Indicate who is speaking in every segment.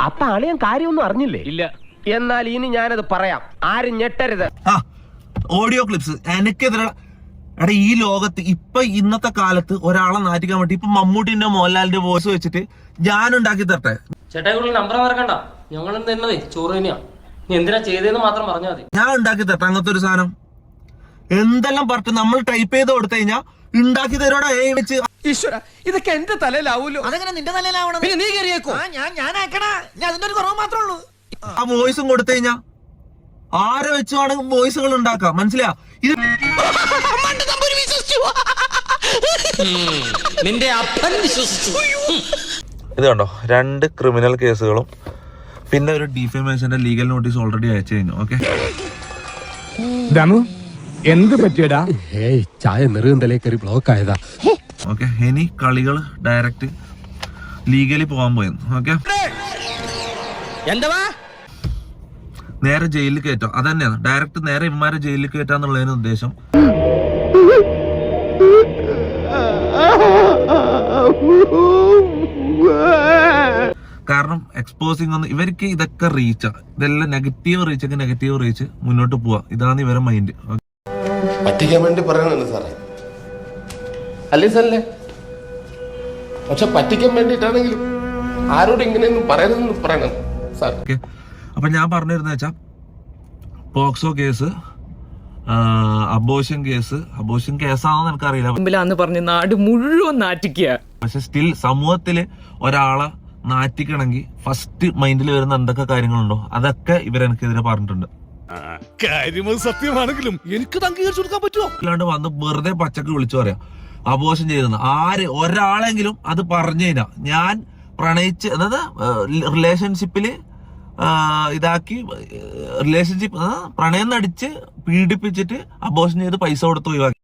Speaker 1: അപ്പൊ അളിയൻ കാര്യമൊന്നും അറിഞ്ഞില്ലേ?
Speaker 2: ഇല്ല.
Speaker 1: എന്നാൽ ഇനി ഞാനത് പറയാം, ആരും ഞെട്ടരുത്.
Speaker 3: ഓഡിയോ ക്ലിപ്സ് എനിക്കെതിരെ. എടാ, ഈ ലോകത്ത് ഇപ്പൊ ഇന്നത്തെ കാലത്ത് ഒരാളെ നാറ്റിക്കാൻ വേണ്ടി ഇപ്പൊ മമ്മൂട്ടിന്റെ മോഹൻലാലിന്റെ വോയിസ് വെച്ചിട്ട് ഞാൻ ഉണ്ടാക്കി തരട്ടെ?
Speaker 2: ചേട്ടാ നമ്പർ മറക്കണ്ട, ഞങ്ങൾ തന്നതേ ചോറ് തന്നെയാ. നീ എന്തിനാ ചെയ്തതെന്ന് മാത്രം പറഞ്ഞാൽ മതി.
Speaker 3: ഞാൻ ഉണ്ടാക്കി തരട്ടെ അങ്ങനത്തെ ഒരു സാധനം. എന്തെല്ലാം പറഞ്ഞിട്ട് നമ്മൾ ടൈപ്പ് ചെയ്ത് കൊടുത്തു കഴിഞ്ഞാൽ ഉണ്ടാക്കി തരോടാ വെച്ച്.
Speaker 1: ഈശ്വര, ഇതൊക്കെ എന്റെ തലയിലാവൂലോ?
Speaker 4: അതെങ്ങനെ നിന്റെ തലയിലാവണം?
Speaker 1: പിന്നെ നീ കയറിയേക്കോ?
Speaker 4: ഞാൻ ആക്കണ, അതിന്റെ ഒരു കുറവ് മാത്രമേ ഉള്ളൂ.
Speaker 3: ആ വോയിസും കൊടുത്തു കഴിഞ്ഞാ ആരെ വെച്ചുമാണ് വോയിസുകൾ ഉണ്ടാക്കാം, മനസ്സിലാ? ഇത്
Speaker 4: നിന്റെ അപ്പൻ വിശ്വസിച്ചു.
Speaker 3: ഇത് കണ്ടോ, 2 ക്രിമിനൽ കേസുകളും പിന്നെ ഒരു ഡിഫേമേഷന്റെ ലീഗൽ നോട്ടീസ് ഓൾറെഡി അയച്ചു കഴിഞ്ഞു. ഓക്കെ,
Speaker 5: എന്ത് പറ്റിയടാ?
Speaker 6: ചായ നെറുകന്തലേ കയറി ബ്ലോക്ക് ആയതാ.
Speaker 3: ഓക്കെ, ഇനി കളികൾ ഡയറക്റ്റ് ലീഗലി പോകാൻ പോയെന്ന്. ഓക്കെ, നേരെ ജയിലിൽ കയറ്റാം. അതന്നെയാണ് ഡയറക്റ്റ് നേരെ ഇവന്മാരെ ജയിലിൽ കയറ്റാന്നുള്ളതിന് ഉദ്ദേശം. കാരണം എക്സ്പോസിങ് ഒന്നും ഇവർക്ക് ഇതൊക്കെ റീച്ചാ, ഇതെല്ലാം നെഗറ്റീവ് റീച്ച് മുന്നോട്ട് പോവാ. ഇതാണ് ഇവരെ മൈൻഡ്.
Speaker 7: പറ്റിക്കാൻ വേണ്ടി പറയണല്ലോ സാറേ, അല്ലേ സാറല്ലേ? പക്ഷെ പറ്റിക്കാൻ വേണ്ടിയിട്ടാണെങ്കിലും ആരോട് ഇങ്ങനെയൊന്നും പറയരുതെന്ന് പറയണം സാർ.
Speaker 3: ഓക്കെ, അപ്പൊ ഞാൻ പറഞ്ഞിരുന്ന വെച്ചാ പോക്സോ കേസ്, അബോഷൻ കേസാണെന്ന് എനിക്കറിയില്ല.
Speaker 8: പറഞ്ഞ നാട് മുഴുവൻ നാറ്റിക്കുക.
Speaker 3: പക്ഷെ സ്റ്റിൽ സമൂഹത്തില് ഒരാളെ നാറ്റിക്കണമെങ്കിൽ ഫസ്റ്റ് മൈൻഡിൽ വരുന്ന എന്തൊക്കെ കാര്യങ്ങളുണ്ടോ അതൊക്കെ ഇവരെനിക്കെതിരെ പറഞ്ഞിട്ടുണ്ട്.
Speaker 5: സത്യമാണെങ്കിലും എനിക്ക് അംഗീകരിച്ചു കൊടുക്കാൻ പറ്റുമോ?
Speaker 3: അല്ലാണ്ട് വന്ന് വെറുതെ പച്ചക്ക് വിളിച്ചു പറയാം അബോഷൻ ചെയ്തെന്ന്. ഒരാളെങ്കിലും അത് പറഞ്ഞു കഴിഞ്ഞാൽ ഞാൻ പ്രണയിച്ച്, അതായത് റിലേഷൻഷിപ്പില് പ്രണയം നടിച്ച് പീഡിപ്പിച്ചിട്ട് അബോഷൻ ചെയ്ത് പൈസ കൊടുത്ത് ഒഴിവാക്കി.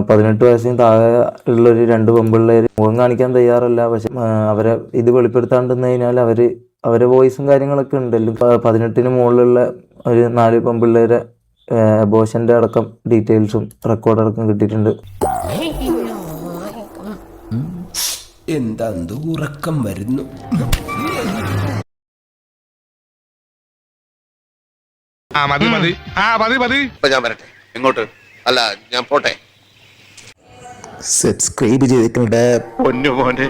Speaker 9: 18 വയസ്സിന് താഴെ ഉള്ളൊരു 2 പെൺപിള്ളേര് മുഖം കാണിക്കാൻ തയ്യാറല്ല. പക്ഷെ അവരെ ഇത് വെളിപ്പെടുത്താണ്ടെന്ന് കഴിഞ്ഞാൽ അവരെ വോയിസും കാര്യങ്ങളൊക്കെ ഉണ്ടല്ലോ. 18-ന് മുകളിലുള്ള ഒരു 4 പെൺപിള്ളേരെ അബോഷന്റെ അടക്കം ഡീറ്റെയിൽസും റെക്കോർഡ് അടക്കം കിട്ടിയിട്ടുണ്ട്.
Speaker 1: എന്താ ഉറക്കം വരുന്നു?
Speaker 7: ഞാൻ വരട്ടെ. എങ്ങോട്ട്? അല്ല, ഞാൻ പോട്ടെ.
Speaker 6: സബ്സ്ക്രൈബ് ചെയ്തിട്ടുണ്ട്
Speaker 7: പൊന്നു മോനെ.